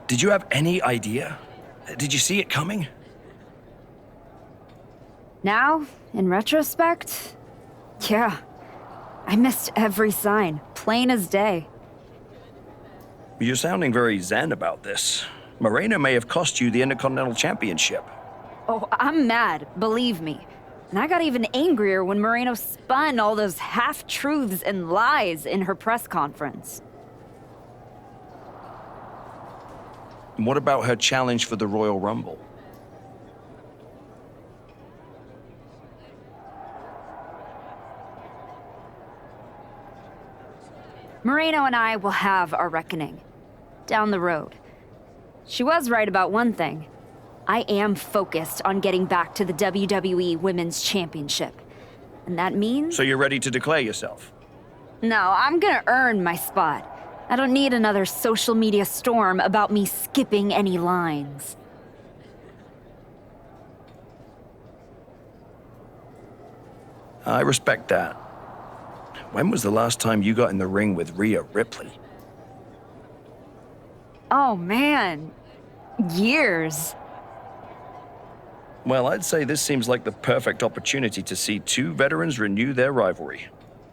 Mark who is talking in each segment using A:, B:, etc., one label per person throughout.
A: Did you have any idea? Did you see it coming?
B: Now, in retrospect, yeah. I missed every sign, plain as day.
A: You're sounding very zen about this. Moreno may have cost you the Intercontinental Championship.
B: Oh, I'm mad, believe me. And I got even angrier when Moreno spun all those half-truths and lies in her press conference.
A: And what about her challenge for the Royal Rumble?
B: Moreno and I will have our reckoning. Down the road. She was right about one thing. I am focused on getting back to the WWE Women's Championship. And that means...
A: So you're ready to declare yourself?
B: No, I'm gonna earn my spot. I don't need another social media storm about me skipping any lines.
A: I respect that. When was the last time you got in the ring with Rhea Ripley?
B: Oh man, years.
A: Well, I'd say this seems like the perfect opportunity to see two veterans renew their rivalry.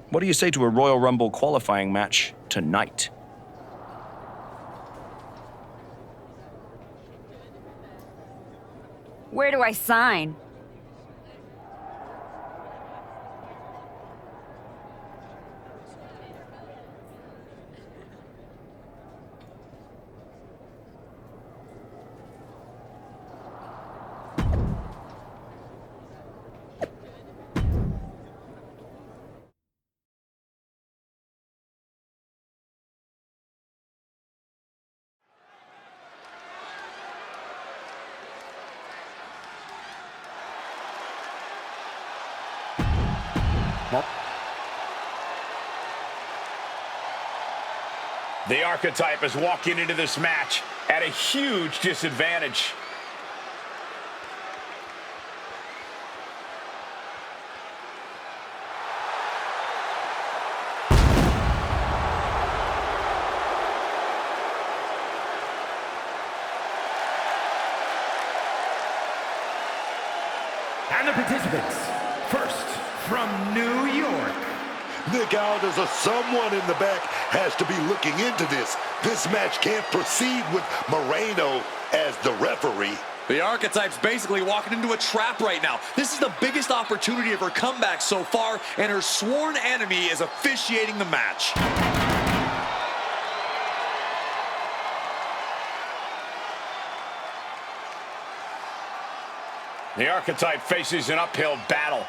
A: What do you say to a Royal Rumble qualifying match tonight?
B: Where do I sign?
C: The Archetype is walking into this match at a huge disadvantage.
D: And the participants, first from New York.
E: Nick Aldis or someone in the back has to be looking into this. This match can't proceed with Moreno as the referee.
F: The Archetype's basically walking into a trap right now. This is the biggest opportunity of her comeback so far, and her sworn enemy is officiating the match.
C: The Archetype faces an uphill battle.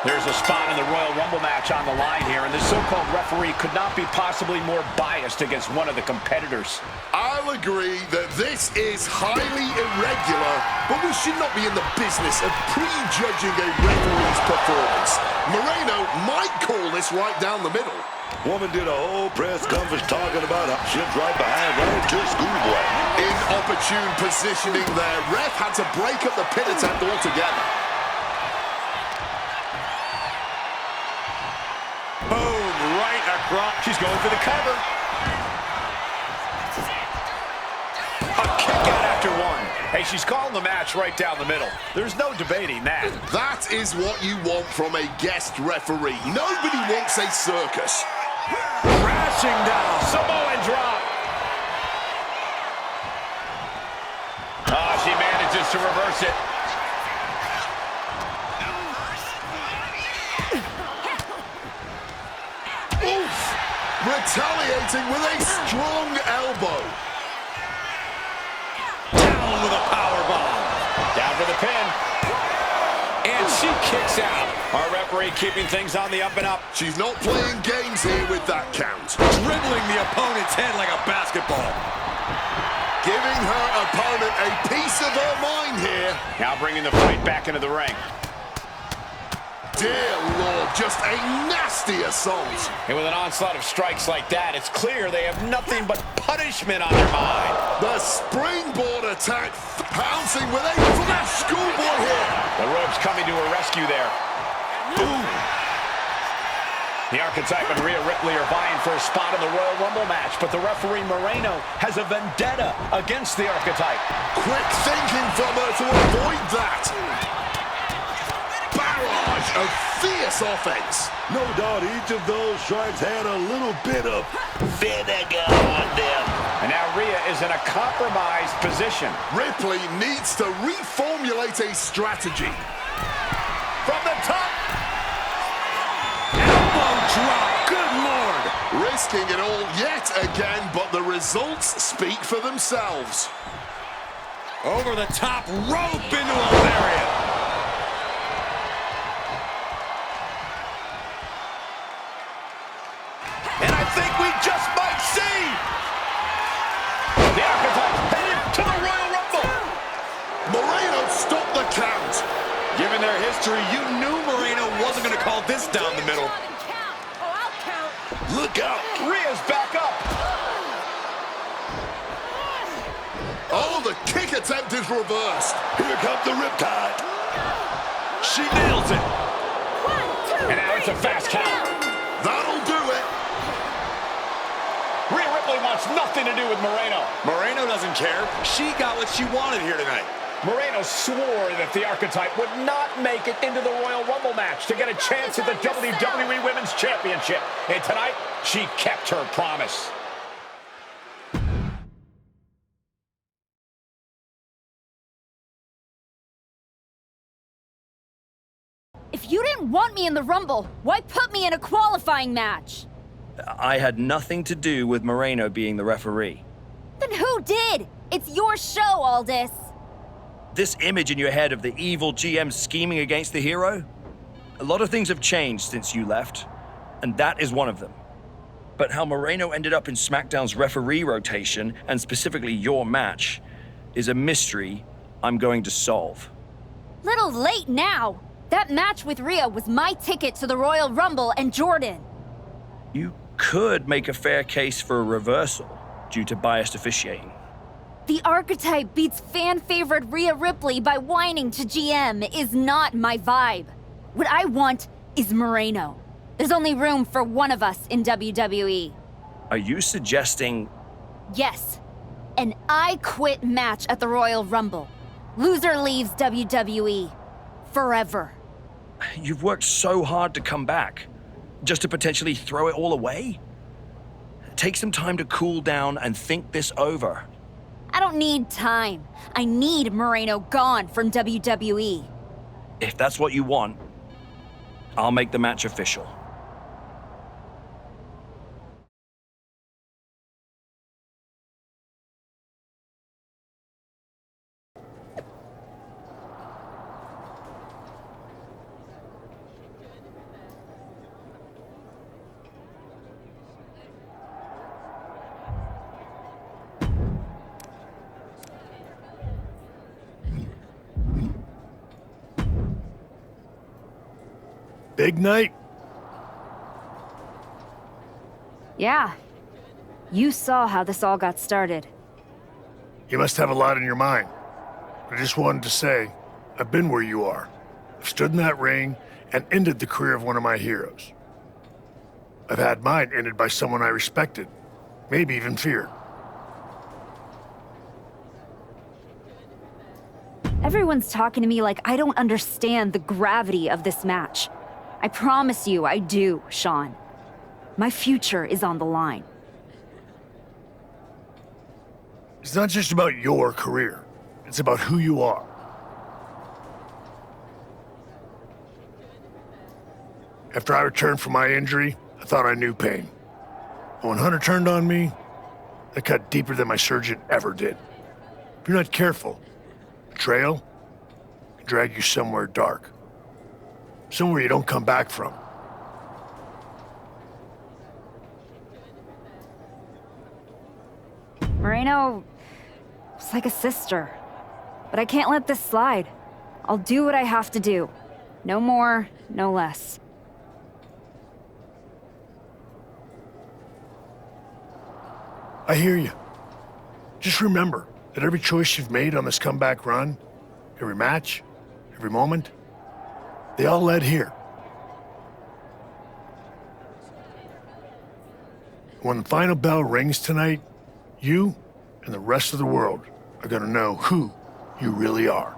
C: There's a spot in the Royal Rumble match on the line here, and this so-called referee could not be possibly more biased against one of the competitors.
E: I'll agree that this is highly irregular, but we should not be in the business of prejudging a referee's performance. Moreno might call this right down the middle. Woman did a whole press conference talking about how she's right behind right to schoolboy. Inopportune positioning there. Ref had to break up the pin attempt altogether.
C: She's going for the cover. A kick out after one. Hey, she's calling the match right down the middle. There's no debating that.
E: That is what you want from a guest referee. Nobody wants a circus.
C: Crashing down. Samoan drop. Oh, she manages to reverse it.
E: Retaliating with a strong elbow.
C: Down with a power bomb. Down for the pin. And she kicks out. Our referee keeping things on the up and up.
E: She's not playing games here with that count.
F: Dribbling the opponent's head like a basketball.
E: Giving her opponent a piece of her mind here.
C: Now bringing the fight back into the ring.
E: Dear Lord, just a nasty assault.
C: And with an onslaught of strikes like that, it's clear they have nothing but punishment on their mind.
E: The springboard attack, pouncing with a flash schoolboy here.
C: The ropes coming to her rescue there.
E: Ooh.
C: The Archetype and Rhea Ripley are vying for a spot in the Royal Rumble match, but the referee Moreno has a vendetta against the Archetype.
E: Quick thinking from her to avoid that. Barrage of fierce offense.
G: No doubt each of those strikes had a little bit of
C: Vinegar on them. And now Rhea is in a compromised position.
E: Ripley needs to reformulate a strategy.
C: From the top.
G: drop. Good Lord.
E: Risking it all yet again, but the results speak for themselves.
F: Over the top rope into a lariat.
C: And I think we just might see the Archetype headed to the Royal Rumble.
E: Moreno stopped the count.
F: Given their history, you knew Moreno wasn't going to call this down the middle.
E: Look out.
C: Rhea's back up.
E: Oh, the kick attempt is reversed.
G: Here comes the riptide.
F: She nails it.
C: And now it's a fast count.
E: That'll do it.
C: Rhea Ripley wants nothing to do with Moreno.
F: Moreno doesn't care. She got what she wanted here tonight.
C: Moreno swore that the Archetype would not make it into the Royal Rumble match to get a chance at the WWE Women's Championship. And tonight, she kept her promise.
B: If you didn't want me in the Rumble, why put me in a qualifying match?
A: I had nothing to do with Moreno being the referee.
B: Then who did? It's your show, Aldis.
A: This image in your head of the evil GM scheming against the hero? A lot of things have changed since you left, and that is one of them. But how Moreno ended up in SmackDown's referee rotation, and specifically your match, is a mystery I'm going to solve.
B: Little late now. That match with Rhea was my ticket to the Royal Rumble and Jordan.
A: You could make a fair case for a reversal due to biased officiating.
B: The Archetype beats fan-favorite Rhea Ripley by whining to GM is not my vibe. What I want is Moreno. There's only room for one of us in WWE.
A: Are you suggesting...
B: Yes. An I Quit match at the Royal Rumble. Loser leaves WWE. Forever.
A: You've worked so hard to come back, just to potentially throw it all away? Take some time to cool down and think this over.
B: I don't need time. I need Moreno gone from WWE.
A: If that's what you want, I'll make the match official.
G: Big night.
B: Yeah. You saw how this all got started.
G: You must have a lot in your mind. I just wanted to say, I've been where you are. I've stood in that ring and ended the career of one of my heroes. I've had mine ended by someone I respected, maybe even feared.
B: Everyone's talking to me like I don't understand the gravity of this match. I promise you I do, Sean. My future is on the line.
G: It's not just about your career. It's about who you are. After I returned from my injury, I thought I knew pain. But when Hunter turned on me, that cut deeper than my surgeon ever did. If you're not careful, betrayal can drag you somewhere dark. Somewhere you don't come back from.
B: Moreno, It's like a sister. But I can't let this slide. I'll do what I have to do. No more, no less.
G: I hear you. Just remember that every choice you've made on this comeback run, every match, every moment, they all led here. When the final bell rings tonight, you and the rest of the world are gonna know who you really are.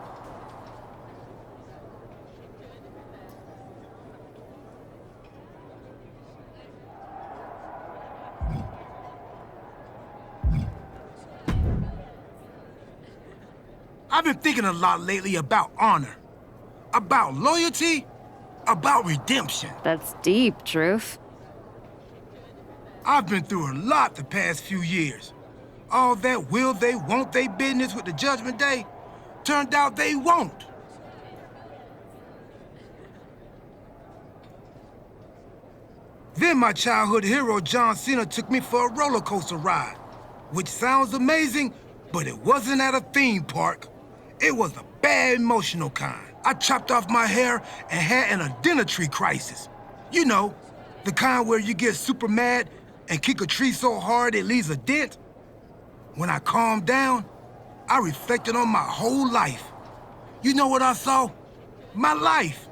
H: I've been thinking a lot lately about honor, about loyalty, about redemption.
B: That's deep, Truth.
H: I've been through a lot the past few years. All that will they, won't they business with the Judgment Day turned out they won't. Then my childhood hero John Cena took me for a roller coaster ride, which sounds amazing, but it wasn't at a theme park. It was a bad emotional kind. I chopped off my hair and had an identity crisis. You know, the kind where you get super mad and kick a tree so hard it leaves a dent. When I calmed down, I reflected on my whole life. You know what I saw? My life.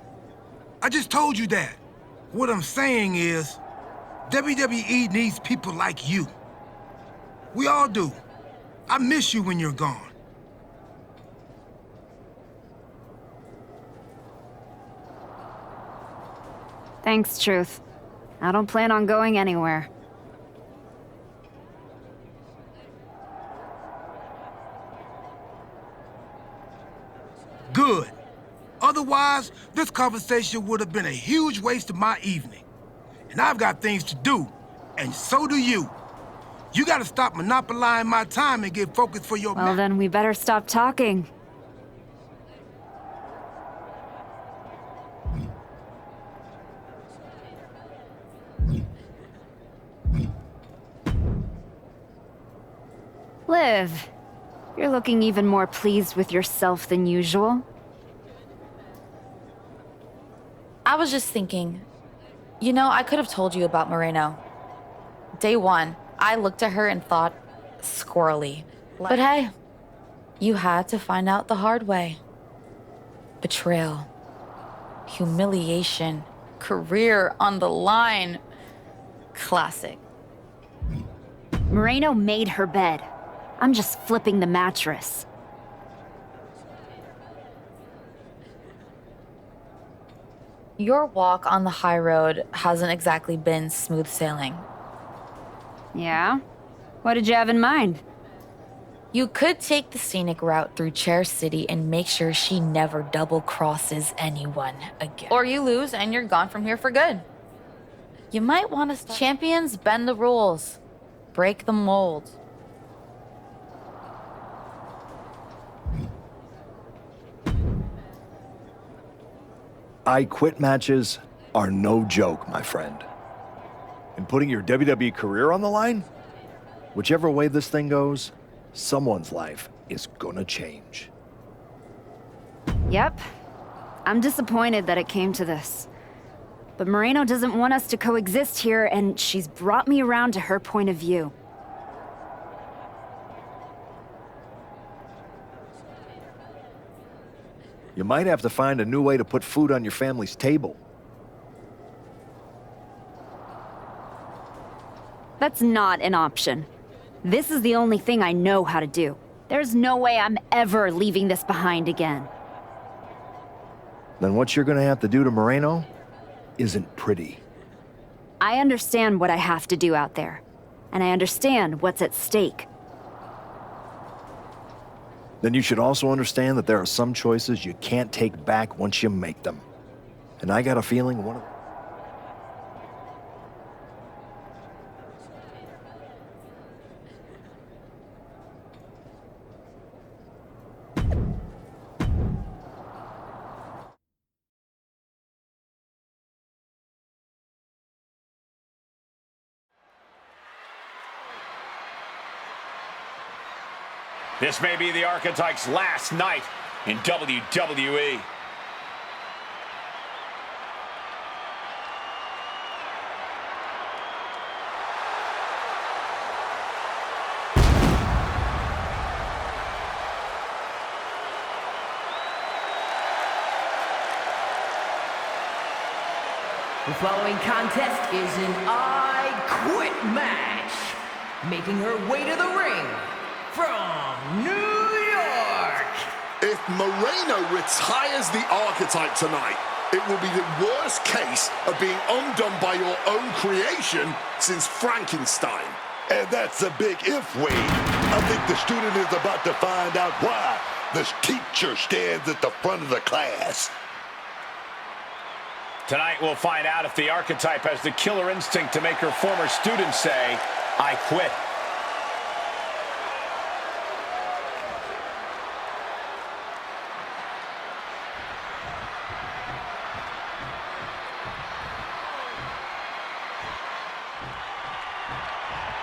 H: I just told you that. What I'm saying is, WWE needs people like you. We all do. I miss you when you're gone.
B: Thanks, Truth. I don't plan on going anywhere.
H: Good. Otherwise, this conversation would have been a huge waste of my evening. And I've got things to do, and so do you. You gotta stop monopolizing my time and get focused for your
B: Well, then we better stop talking. Liv, you're looking even more pleased with yourself than usual.
I: I was just thinking, you know, I could have told you about Moreno. Day one, I looked at her and thought, squirrely. But hey, you had to find out the hard way. Betrayal, humiliation, career on the line. Classic.
B: Moreno made her bed. I'm just flipping the mattress.
I: Your walk on the high road hasn't exactly been smooth sailing.
B: Yeah? What did you have in mind?
I: You could take the scenic route through Chair City and make sure she never double crosses anyone again. Or you lose and you're gone from here for good. You might want to stop. Champions bend the rules, break the mold.
J: I quit matches are no joke, my friend. And putting your WWE career on the line? Whichever way this thing goes, someone's life is gonna change.
B: Yep. I'm disappointed that it came to this. But Moreno doesn't want us to coexist here, and she's brought me around to her point of view.
J: You might have to find a new way to put food on your family's table.
B: That's not an option. This is the only thing I know how to do. There's no way I'm ever leaving this behind again.
J: Then what you're gonna have to do to Moreno isn't pretty.
B: I understand what I have to do out there, and I understand what's at stake.
J: Then you should also understand that there are some choices you can't take back once you make them. And I got a feeling one of them.
C: This may be the Archetype's last night in WWE.
K: The following contest is an I Quit match. Making her way to the ring from New York.
E: If Moreno retires the Archetype tonight, it will be the worst case of being undone by your own creation since Frankenstein.
L: And that's a big if, Wade. I think the student is about to find out why this teacher stands at the front of the class.
C: Tonight we'll find out if the Archetype has the killer instinct to make her former students say, I quit.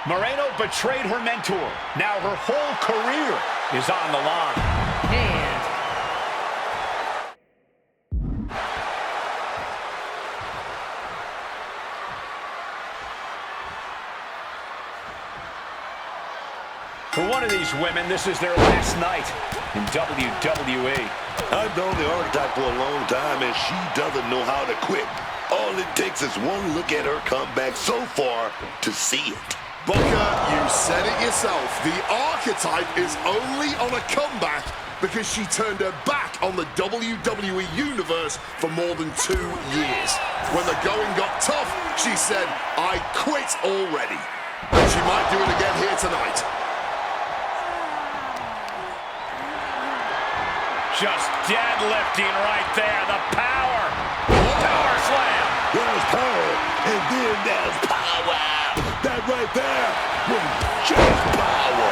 C: Moreno betrayed her mentor. Now her whole career is on the line.
K: And
C: for one of these women, this is their last night in WWE.
L: I've known the Archetype for a long time, and she doesn't know how to quit. All it takes is one look at her comeback so far to see it.
E: Booker, you said it yourself. The Archetype is only on a comeback because she turned her back on the WWE Universe for more than 2 years. When the going got tough, she said, I quit already. And she might do it again here tonight.
C: Just deadlifting right there. The power. Power slam.
L: There's power, and then there's power. That right there was just power.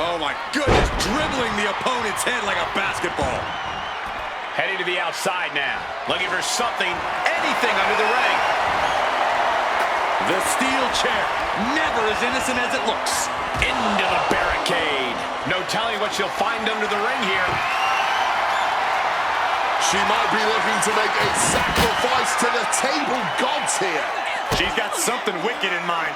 F: Oh my goodness, dribbling the opponent's head like a basketball.
C: Heading to the outside now. Looking for something, anything under the ring.
F: The steel chair, never as innocent as it looks.
C: Into the barricade. No telling what she'll find under the ring here.
E: She might be looking to make a sacrifice to the table gods here.
F: She's got something wicked in mind.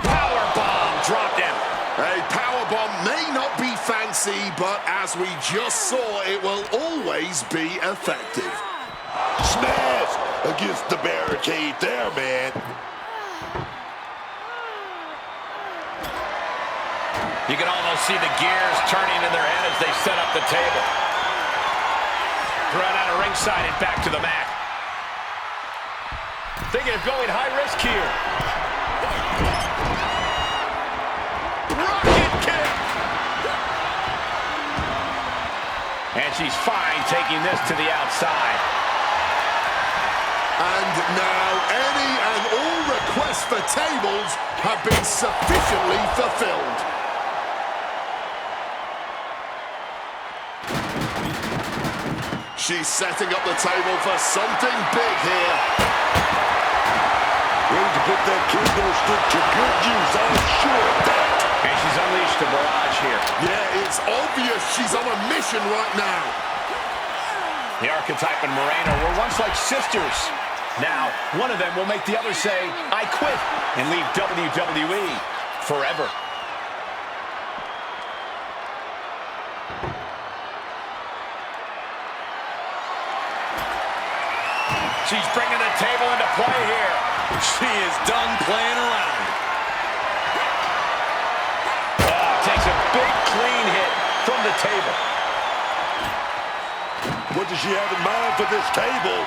C: Powerbomb dropped him.
E: A powerbomb may not be fancy, but as we just saw, it will always be effective.
L: Smash against the barricade there, man.
C: You can almost see the gears turning in their head as they set up the table. Thrown out of ringside and back to the mat. Thinking of going high risk here. Rocket kick! And she's fine taking this to the outside.
E: And now any and all requests for tables have been sufficiently fulfilled. She's setting up the table for something big here.
L: Ready to put that kendo stick to good use, I'm sure of that.
C: And she's unleashed a barrage here.
E: Yeah, it's obvious she's on a mission right now.
C: The Archetype and Moreno were once like sisters. Now, one of them will make the other say, I quit, and leave WWE forever. She's bringing the table into play here.
F: She is done playing around.
C: Takes a big clean hit from the table.
L: What does she have in mind for this table?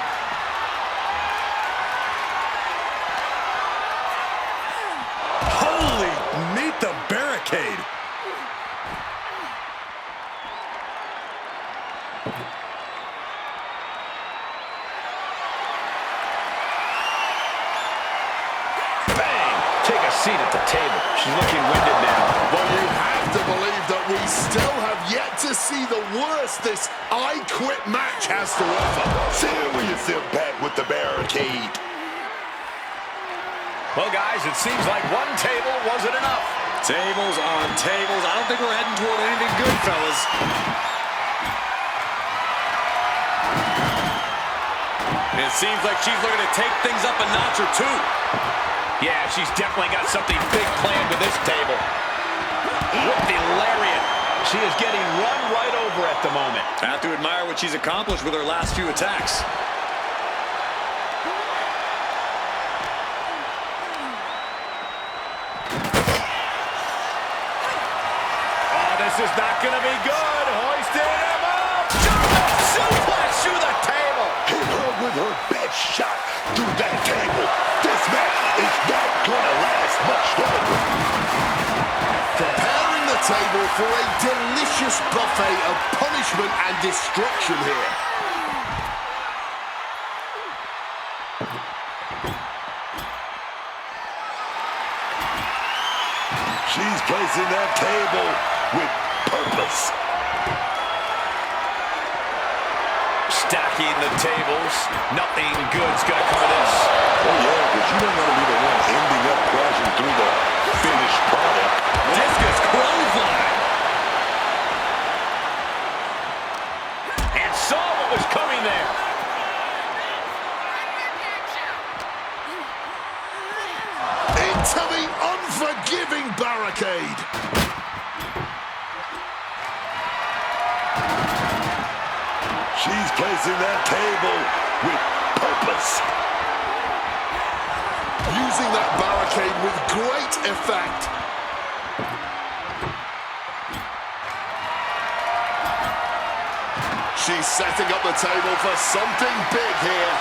F: Holy, meet the barricade.
C: Seat at the table. She's looking winded now.
E: But you have to believe that we still have yet to see the worst this I Quit match has to offer.
L: Serious impact with the barricade.
C: Well, guys, it seems like one table wasn't enough.
F: Tables on tables. I don't think we're heading toward anything good, fellas. It seems like she's looking to take things up a notch or two.
C: Yeah, she's definitely got something big planned with this table. With the lariat, she is getting run right over at the moment.
F: I have to admire what she's accomplished with her last few attacks.
C: This is not going to be good. Hoisted him up. German suplex through the table.
L: Hit her with her best shot through that table. This match is not going to last much longer.
E: Preparing the table for a delicious buffet of punishment and destruction here.
L: She's placing that table with purpose.
C: Stacking the tables. Nothing good's going to come of this.
L: Oh, yeah, because you don't want to be the one ending up crashing through the finished product.
C: Discus clothesline. And saw what was coming there.
E: Into the unforgiving barricade.
L: She's placing that table with purpose.
E: Using that barricade with great effect. She's setting up the table for something big here.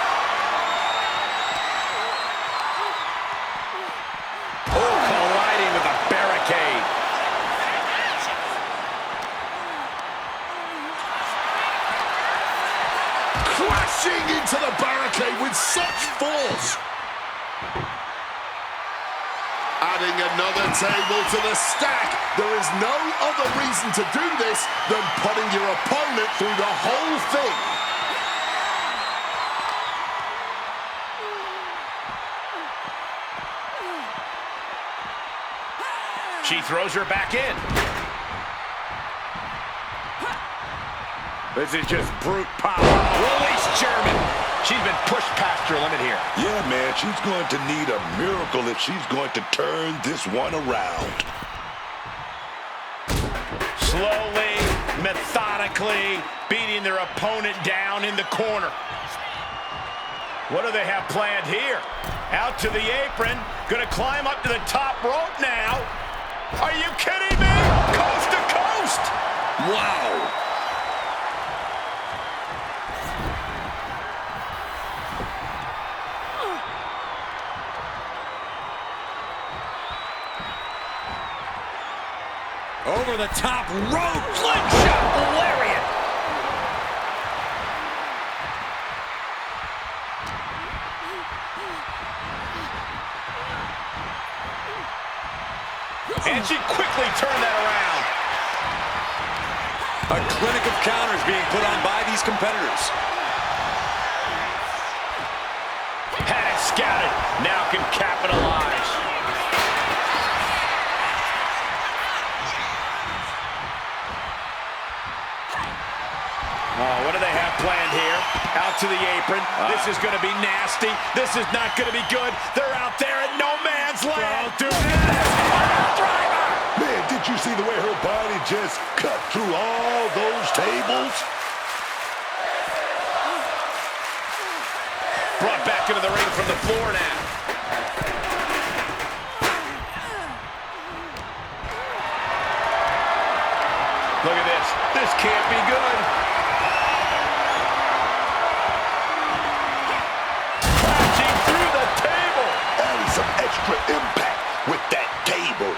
C: Oh, colliding with a barricade.
E: Crashing into the barricade with such force. Adding another table to the stack. There is no other reason to do this than putting your opponent through the whole thing.
C: She throws her back in. This is just brute power. Release German. She's been pushed past her limit here.
L: Yeah, man, she's going to need a miracle if she's going to turn this one around.
C: Slowly, methodically, beating their opponent down in the corner. What do they have planned here? Out to the apron. Gonna climb up to the top rope now. Are you kidding me? Coast to coast.
F: Wow. Over the top rope,
C: Slingshot lariat. And she quickly turned that around.
F: A clinic of counters being put on by these competitors.
C: Had it scouted. Now can capitalize. Oh, what do they have planned here? Out to the apron. This is going to be nasty. This is not going to be good. They're out there at no man's land.
L: Don't do
C: this. Driver.
L: Man, did you see the way her body just cut through all those tables?
C: Brought back into the ring from the floor now. Look at this. This can't be good. Crashing through the table.
L: Adding some extra impact with that table.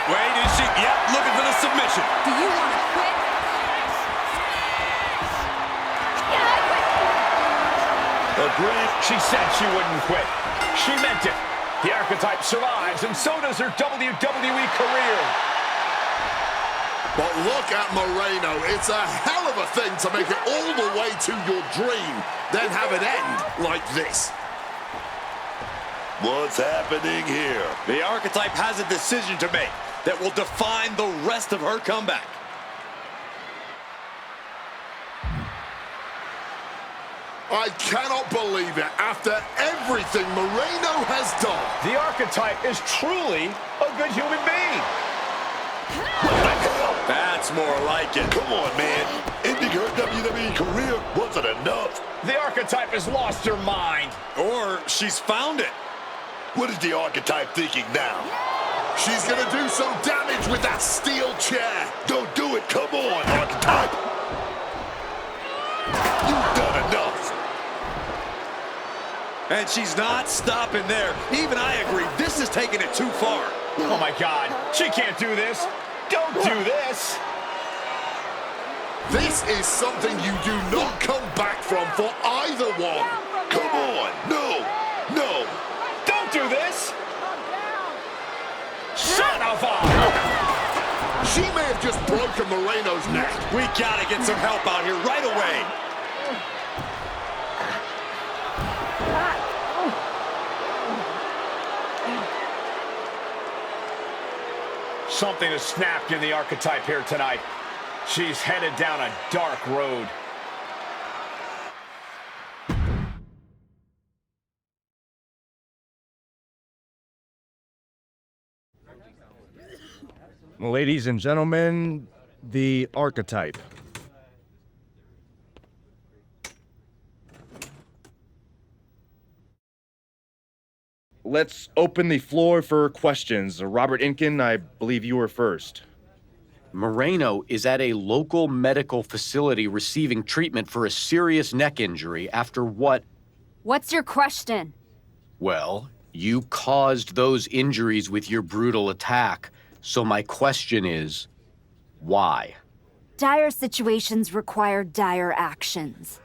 F: Wait, is she? Yep, looking for the submission.
B: Do you want to quit?
L: Agreed.
C: She said she wouldn't quit. She meant it. The archetype survives, and so does her WWE career.
E: But look at Moreno. It's a hell of a thing to make it all the way to your dream, then have it end like this.
L: What's happening here?
F: The Archetype has a decision to make that will define the rest of her comeback.
E: I cannot believe it. After everything Moreno has done.
C: The Archetype is truly a good human being.
L: What the hell?
F: That's more like it.
L: Come on, man. Ending her WWE career wasn't enough.
C: The Archetype has lost her mind.
F: Or she's found it.
L: What is the Archetype thinking now?
E: She's gonna do some damage with that steel chair.
L: Don't do it. Come on, Archetype. You've done enough.
F: And she's not stopping there. Even I agree, this is taking it too far.
C: Oh my God, she can't do this. Don't do this.
E: This is something you do not come back from for either one.
L: Come on. No. No.
C: Don't do this. Son of a...
E: She may have just broken Moreno's neck.
F: We gotta get some help out here right away.
C: Something has snapped in the Archetype here tonight. She's headed down a dark road.
M: Ladies and gentlemen, the Archetype. Let's open the floor for questions. Robert Inkin, I believe you were first.
N: Moreno is at a local medical facility receiving treatment for a serious neck injury after what?
B: What's your question?
N: Well, you caused those injuries with your brutal attack. So my question is, why?
B: Dire situations require dire actions.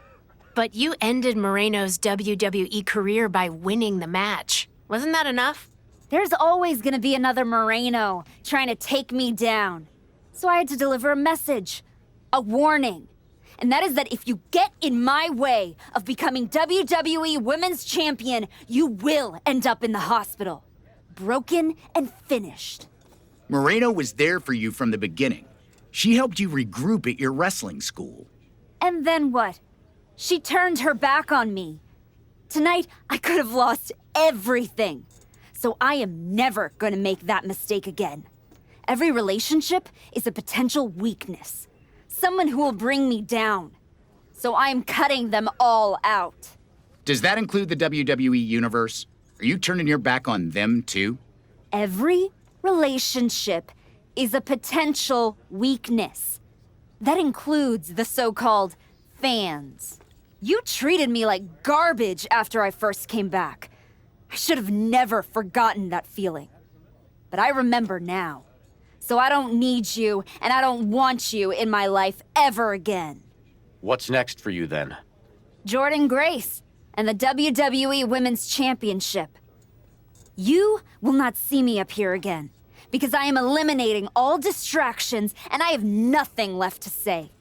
O: But you ended Moreno's WWE career by winning the match. Wasn't that enough?
B: There's always gonna be another Moreno trying to take me down. So I had to deliver a message, a warning. And that is that if you get in my way of becoming WWE Women's Champion, you will end up in the hospital. Broken and finished.
P: Moreno was there for you from the beginning. She helped you regroup at your wrestling school.
B: And then what? She turned her back on me. Tonight, I could have lost everything. So I am never gonna make that mistake again. Every relationship is a potential weakness. Someone who will bring me down. So I am cutting them all out.
P: Does that include the WWE Universe? Are you turning your back on them too?
B: Every relationship is a potential weakness. That includes the so-called fans. You treated me like garbage after I first came back. I should have never forgotten that feeling. But I remember now. So I don't need you, and I don't want you in my life ever again.
N: What's next for you then?
B: Jordan Grace and the WWE Women's Championship. You will not see me up here again, because I am eliminating all distractions and I have nothing left to say.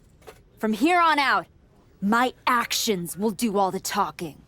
B: From here on out, my actions will do all the talking.